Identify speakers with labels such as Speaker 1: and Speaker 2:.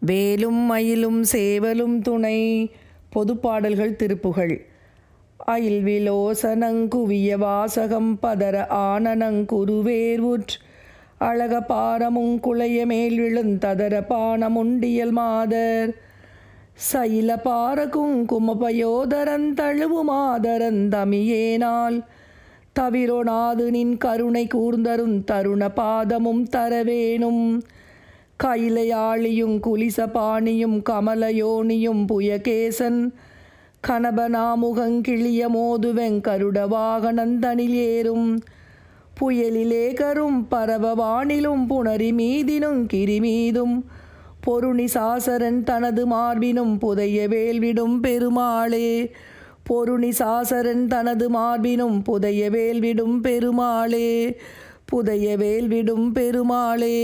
Speaker 1: வேலும் மயிலும் சேவலும் துணை. பொதுப்பாடல்கள் திருப்புகழ். அயில் விலோசனங்குவிய வாசகம் பதர ஆனனங்குருவேர்வுற் அழக பாரமுங் குளைய மேல் விழுந்ததர பானமுண்டியல் மாதர் சயில பாரகுங் குமபயோதரன் தழுவு மாதரன் தமியேனால் தவிரொணாது நின் கருணை கூர்ந்தருந் தருண பாதமும் தரவேணும். கைலையாழியும் குலிசபாணியும் கமலயோனியும் புயகேசன் கனபநாமுகங் கிளிய மோதுவெங் கருட வாகனந்தனில் ஏறும் புயலிலேகரும் பரவ வானிலும் புணரி மீதினுங் கிரிமீதும் பொருணி சாசரன் தனது மார்பினும் புதைய வேல்விடும் பெருமாளே. பொருணி சாசரன் தனது மார்பினும் புதைய வேல்விடும் பெருமாளே. புதைய வேல்விடும் பெருமாளே.